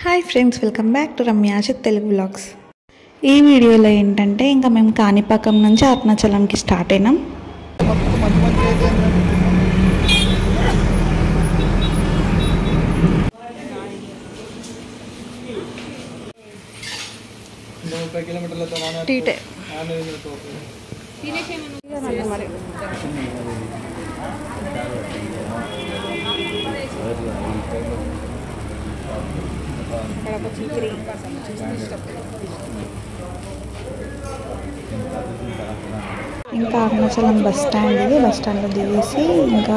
Hi friends, welcome back to Ramyashith Telugu vlogs. ఈ వీడియోలో ఏంటంటే ఇంకా మేము కాణిపాకం నుంచి అరుణాచలంకి స్టార్ట్ అయినాం. ఇంకా అరుణాచలం బస్ స్టాండ్ ఇది. బస్ స్టాండ్లో దిగేసి ఇంకా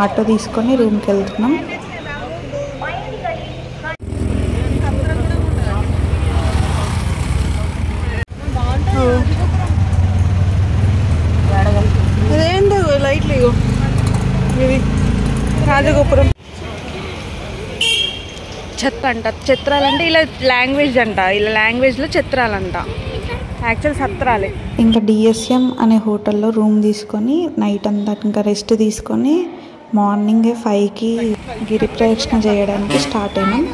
ఆటో తీసుకొని రూమ్కి వెళ్తున్నాం. అదేంటో లైట్లు ఇవి రాజగోపురం ఛత్ర అంట. ఛత్రాలంటే ఇలా లాంగ్వేజ్ అంట, ఇలా లాంగ్వేజ్లో ఛత్రాలంట, యాక్చువల్ సత్రాలే. ఇంకా డిఎస్ఎం అనే హోటల్లో రూమ్ తీసుకొని నైట్ అంతా ఇంకా రెస్ట్ తీసుకొని మార్నింగే 5కి గిరి ప్రదక్షిణ చేయడానికి స్టార్ట్ అయినాం.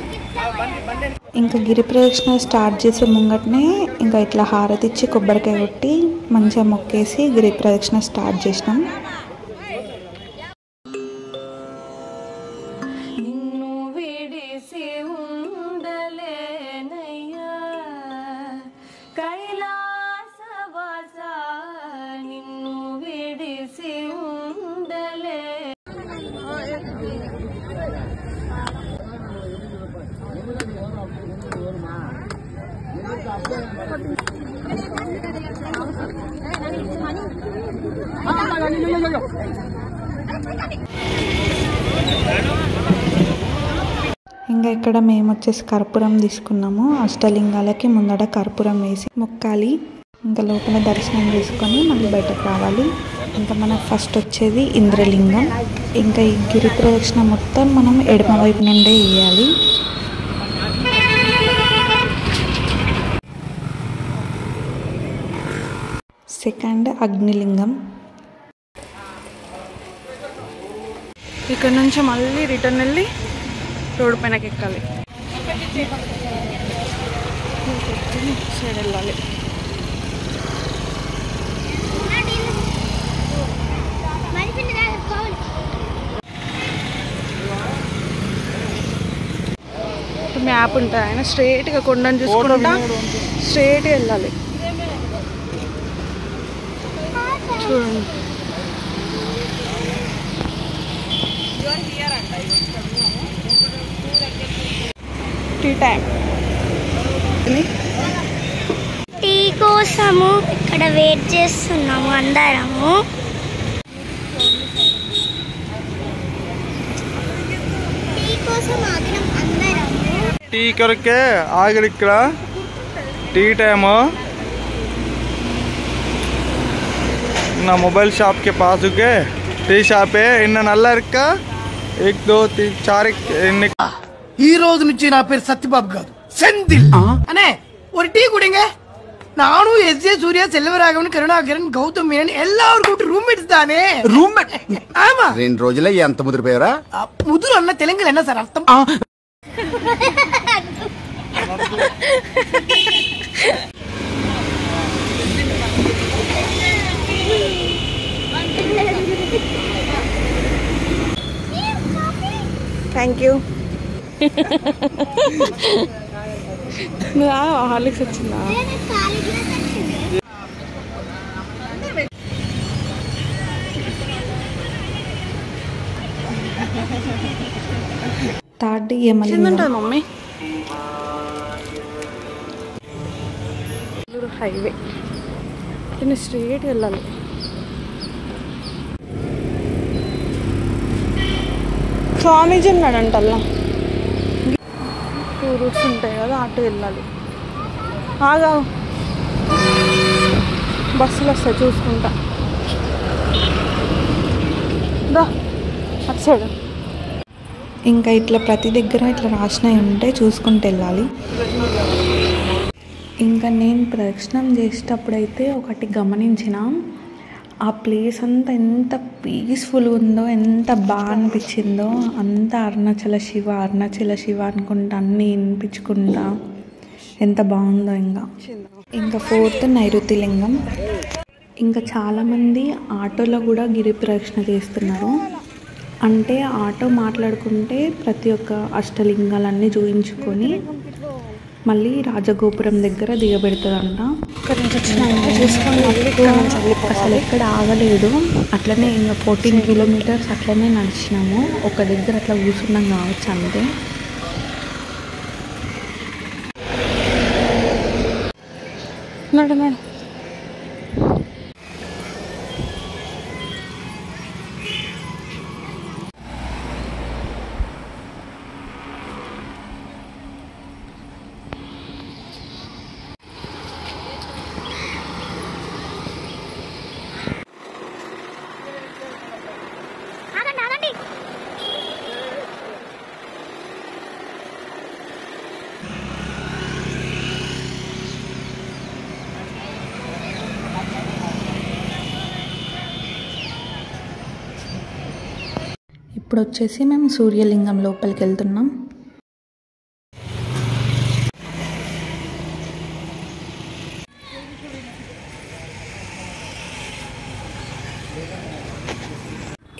ఇంకా గిరి ప్రదక్షిణ స్టార్ట్ చేసే ముంగటనే ఇంకా ఇట్లా హారతి ఇచ్చి కొబ్బరికాయ కొట్టి మంచిగా మొక్కేసి గిరి ప్రదక్షిణ స్టార్ట్ చేసినాం. ఇంకా ఇక్కడ మేము వచ్చేసి కర్పూరం తీసుకున్నాము. అష్టలింగాలకి ముందట కర్పూరం వేసి మొక్కాలి. ఇంకా లోపల దర్శనం చేసుకొని మళ్ళీ బయటకు రావాలి. ఇంకా మనకు ఫస్ట్ వచ్చేది ఇంద్రలింగం. ఇంకా ఈ గిరి ప్రదక్షిణ మొత్తం మనం ఎడమ వైపు నుండే వేయాలి. సెకండ్ అగ్నిలింగం. ఇక్కడ నుంచి మళ్ళీ రిటర్న్ వెళ్ళి రోడ్డు పైనకి ఎక్కాలి, సైడ్ వెళ్ళాలి. మ్యాప్ ఉంటుంది, ఆయన స్ట్రైట్గా కొండను చూసుకుంటా స్ట్రైట్గా వెళ్ళాలి. చూడండి, టీ టైం. టీ కోసము ఇక్కడ వెయిట్ చేస్తున్నాము అందరము. టీ కోసం ఆగినాం అందరము. టీ కొరకే ఆగలి ఇక్కడ. టీ టైము ना मोबाइल शॉप के पास के टी शॉप है. इन्न नल्ला इरुक्का 1 2 3 4 ఈ రోజు నుంచి నా పేరు సత్యబాబు కాదు, సెందిల్ అనే ஒரு டீ குடிங்க. நானும் எஸ்ஜே சூர்யா, செல்வராகவன், கருணாகரன், கௌதம் மேனன் எல்லாரும் கூட்டு ரூம்மேட்ஸ் தானே. రూమ్మేట్? ఆమా. 2 రోజులే ఎంత ముదిరిపోయారా? ముదురు అన్న తెలుగులో என்ன సార్ అర్థం? Thank you. హార్లిక్స్ వచ్చిందా? థర్డ్ ఏమంటుంది మమ్మీ? హైవే స్ట్రైట్ వెళ్ళాలి. స్వామీజీ ఉన్నాడంట. అలా 2 రూట్స్ ఉంటాయి కదా, అటు వెళ్ళాలి. ఆగా బస్సులు వస్తాయి చూసుకుంటా. అటు సైడ్ ఇంకా ఇట్లా ప్రతి దగ్గర ఇట్లా రాసినవి ఉంటే చూసుకుంటూ వెళ్ళాలి. ఇంకా నేను ప్రదక్షిణం చేసేటప్పుడైతే ఒకటి గమనించిన, ఆ ప్లేస్ అంతా ఎంత పీస్ఫుల్గా ఉందో, ఎంత బాగా అనిపించిందో. అంతా అరుణాచల శివ అనుకుంటా అన్నీ వినిపించుకుంటా ఎంత బాగుందో. ఇంకా 4th నైరుతి లింగం. ఇంకా చాలామంది ఆటోలో కూడా గిరి ప్రదక్షిణ చేస్తున్నారు. అంటే ఆటో మాట్లాడుకుంటే ప్రతి ఒక్క అష్టలింగాలన్నీ చూయించుకొని మళ్ళీ రాజగోపురం దగ్గర దిగబెడుతుందంట. అసలు ఎక్కడ ఆగలేదు, అట్లనే ఇంకా 14 కిలోమీటర్స్ అట్లనే నడిచినాము. ఒక దగ్గర అట్లా కూర్చున్నాం కావచ్చు అంతే. నడు ఇప్పుడు వచ్చేసి మేము సూర్యలింగం లోపలికి వెళ్తున్నాం.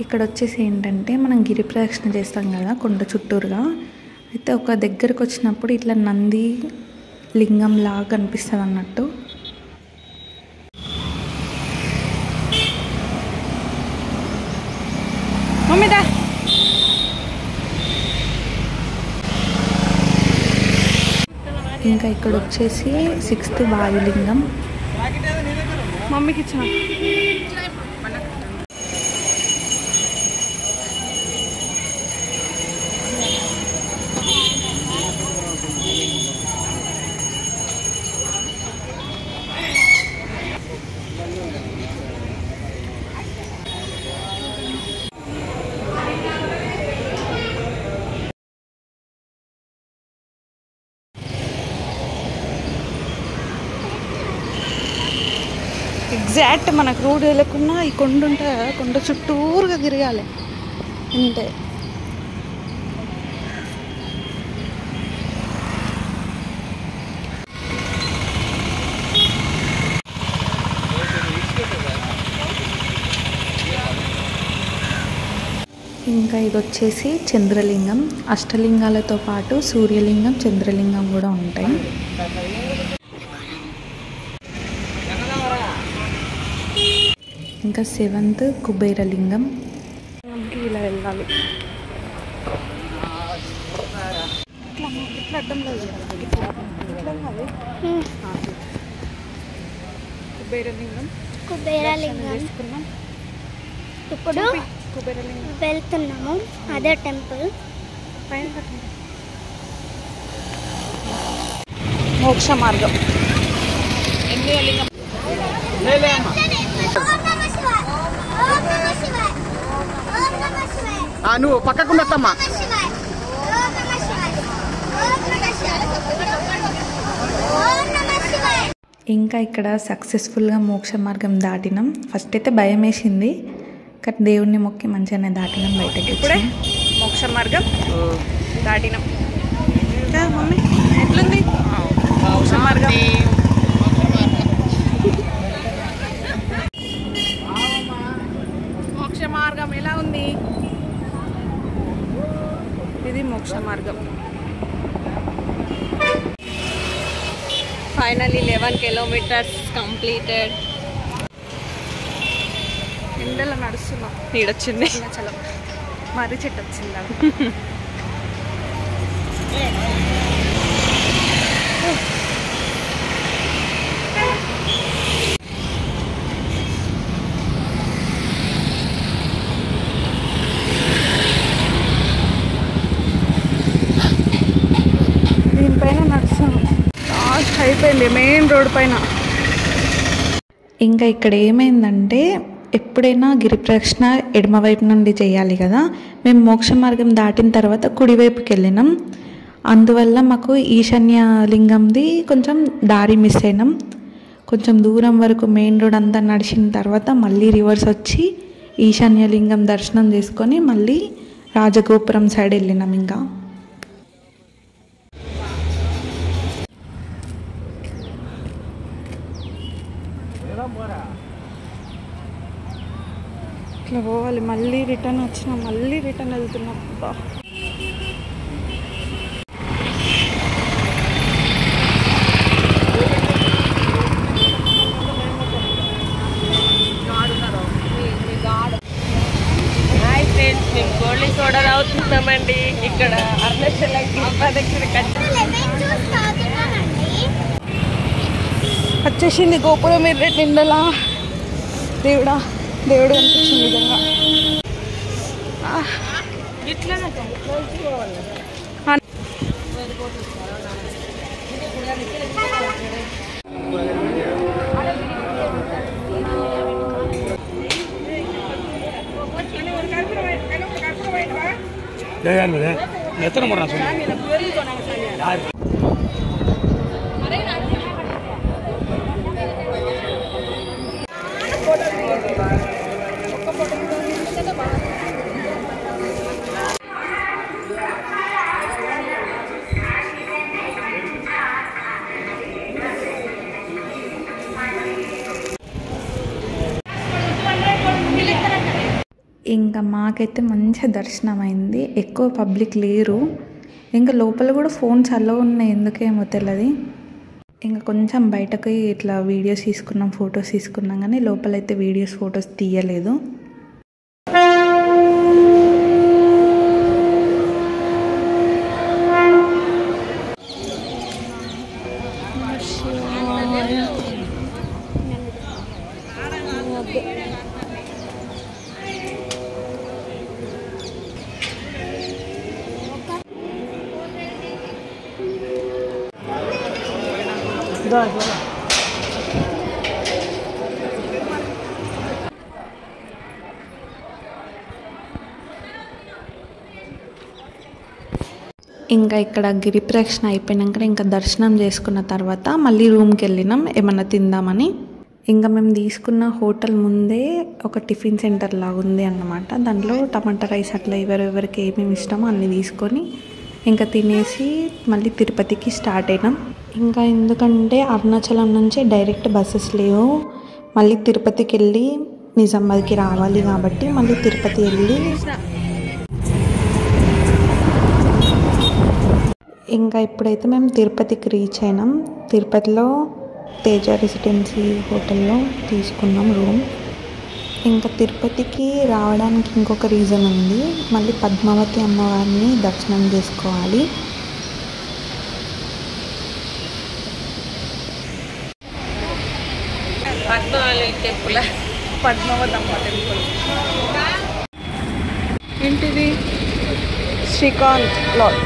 ఇక్కడ వచ్చేసి ఏంటంటే మనం గిరి ప్రదక్షిణ చేస్తాం కదా కొండ చుట్టూరుగా, అయితే ఒక దగ్గరకు వచ్చినప్పుడు ఇట్లా నంది లింగం లాగా కనిపిస్తుంది అన్నట్టు. మమ్మీదా ఇంకా ఇక్కడ వచ్చేసి 6th వాయులింగం. మమ్మీకి ఇచ్చిన ఎగ్జాక్ట్ మనకు రోడ్ వెళ్ళకుండా ఈ కొండ ఉంటుంది కదా, కొండ చుట్టూరుగా తిరగాలి అంతే. ఇంకా ఇది వచ్చేసి చంద్రలింగం. అష్టలింగాలతో పాటు సూర్యలింగం, చంద్రలింగం కూడా ఉంటాయి. ఇంకా 7th కుబేరలింగం. ఇలా వెళ్ళాలి. కుబేరలింగం ఇప్పుడు వెళ్తున్నాము. అదే టెంపుల్ మోక్ష మార్గం. నువ్వు పక్కకుండమ్మా. ఇంకా ఇక్కడ సక్సెస్ఫుల్గా మోక్ష మార్గం దాటినాం. ఫస్ట్ అయితే భయం వేసింది, కానీ దేవుణ్ణి మొక్కి మంచిగానే దాటినాం బయటకి. ఇప్పుడే మోక్ష మార్గం దాటినాం. మమ్మీ ఎట్లుంది మోక్ష మార్గం? మోక్ష మార్గం ఎలా ఉంది? ఇది మోక్ష మార్గం. Finally 11 kilometers completed. ఎండలో నడుస్తున్నాం. నీడొచ్చింది, చలో మర్రి చెట్టు వచ్చింది. దీనిపైన నడుస్తున్నాం. లాస్ట్ అయిపోయింది మెయిన్ రోడ్ పైన. ఇంకా ఇక్కడ ఏమైందంటే ఎప్పుడైనా గిరి ప్రదక్షిణ ఎడమవైపు నుండి చేయాలి కదా, మేము మోక్ష మార్గం దాటిన తర్వాత కుడివైపుకి వెళ్ళినాం. అందువల్ల మాకు ఈశాన్య లింగంది కొంచెం దారి మిస్ అయినాం. కొంచెం దూరం వరకు మెయిన్ రోడ్ అంతా నడిచిన తర్వాత మళ్ళీ రివర్స్ వచ్చి ఈశాన్యలింగం దర్శనం చేసుకొని మళ్ళీ రాజగోపురం సైడ్ వెళ్ళినాం. ఇంకా ఇట్లా పోవాలి, మళ్ళీ రిటర్న్ వచ్చినా మళ్ళీ రిటర్న్ వెళ్తున్నాం. హాయ్ ఫ్రెండ్స్, మేము గోల్డెన్ సోడా తాగుతున్నామండి ఇక్కడ అరుణాచలం దగ్గర వచ్చేసింది గోపురం నిండలా. దేవుడు అనిపించింది నిజంగా. ఇంకా మాకైతే మంచిగా దర్శనం అయింది. ఎక్కువ పబ్లిక్ లేరు. ఇంకా లోపల కూడా ఫోన్స్ అలో ఉన్నాయి, ఎందుకేమో తెలియదు. ఇంకా కొంచెం బయటకు ఇట్లా వీడియోస్ తీసుకున్నాం, ఫొటోస్ తీసుకున్నాం, కానీ లోపలైతే వీడియోస్ ఫొటోస్ తీయలేదు. ఇంకా ఇక్కడ గిరి ప్రదక్షిణ అయిపోయినాక ఇంకా దర్శనం చేసుకున్న తర్వాత మళ్ళీ రూమ్కి వెళ్ళినాం ఏమన్నా తిందామని. ఇంకా మేము తీసుకున్న హోటల్ ముందే ఒక టిఫిన్ సెంటర్ లాగా ఉంది అన్నమాట. దాంట్లో టమాటా రైస్ అట్లా ఎవరెవరికి ఏమేమి ఇష్టమో అన్నీ తీసుకొని ఇంకా తినేసి మళ్ళీ తిరుపతికి స్టార్ట్ అయినాం. ఇంకా ఎందుకంటే అరుణాచలం నుంచి డైరెక్ట్ బస్సెస్ లేవు, మళ్ళీ తిరుపతికి వెళ్ళి నిజామాబాద్కి రావాలి కాబట్టి మళ్ళీ తిరుపతి వెళ్ళి ఇంకా ఇప్పుడైతే మేము తిరుపతికి రీచ్ అయినాం. తిరుపతిలో తేజ రెసిడెన్సీ హోటల్లో తీసుకున్నాం రూమ్. ఇంకా తిరుపతికి రావడానికి ఇంకొక రీజన్ ఉంది, మళ్ళీ పద్మావతి అమ్మవారిని దర్శనం చేసుకోవాలి. పద్మావతి అమ్మ టెంపుల్ ఏంటిది? శ్రీకాంత్ లాడ్.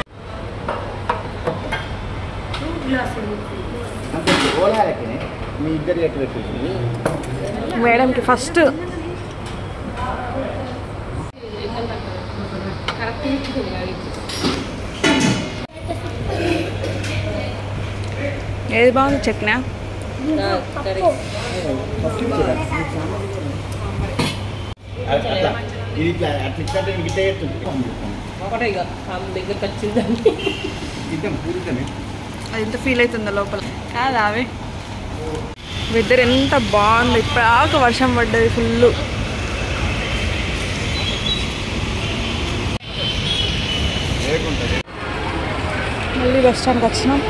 మేడంకి ఫస్ట్ ఏది బాగుంది? చట్నా దగ్గరకు వచ్చిందండి. అది ఎంత ఫీల్ అవుతుందో లోపల కాదు. అవి వెదర్ ఎంత బాగుంది, ఇప్పటిదాకా వర్షం పడ్డది ఫుల్. మళ్ళీ బస్ స్టాండ్కి వచ్చినాం.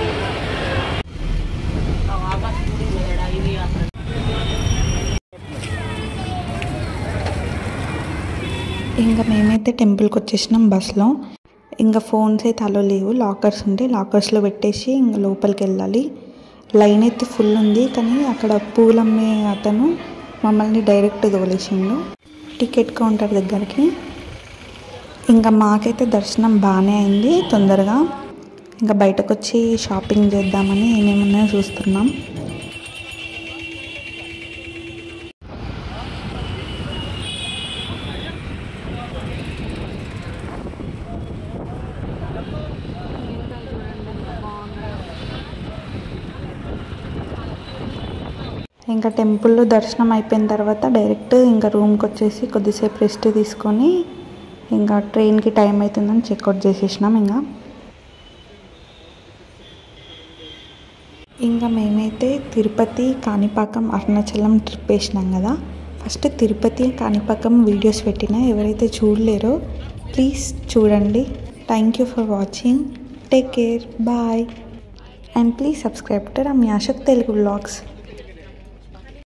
ఇంకా మేమైతే టెంపుల్కి వచ్చేసినాం బస్లో. ఇంకా ఫోన్స్ అయితే అలో లేవు, లాకర్స్ ఉంటే లాకర్స్లో పెట్టేసి ఇంకా లోపలికి వెళ్ళాలి. లైన్ అయితే ఫుల్ ఉంది, కానీ అక్కడ పూలమ్మే అతను మమ్మల్ని డైరెక్ట్ తోలేసిండు టికెట్ కౌంటర్ దగ్గరికి. ఇంకా మాకైతే దర్శనం బాగానే అయింది తొందరగా. ఇంకా బయటకు వచ్చి షాపింగ్ చేద్దామని ఏమేమన్నా చూస్తున్నాం. ఇంకా టెంపుల్లో దర్శనం అయిపోయిన తర్వాత డైరెక్ట్ ఇంకా రూమ్కి వచ్చేసి కొద్దిసేపు రెస్ట్ తీసుకొని ఇంకా ట్రైన్కి టైం అవుతుందని చెక్అవుట్ చేసేసినాం. ఇంకా మేమైతే తిరుపతి, కాణిపాకం, అరుణాచలం ట్రిప్ వేసినాం కదా. ఫస్ట్ తిరుపతి, కాణిపాకం వీడియోస్ పెట్టినా, ఎవరైతే చూడలేరో ప్లీజ్ చూడండి. Thank you for watching. Take care, bye, and please subscribe to Ramyashak Telugu vlogs.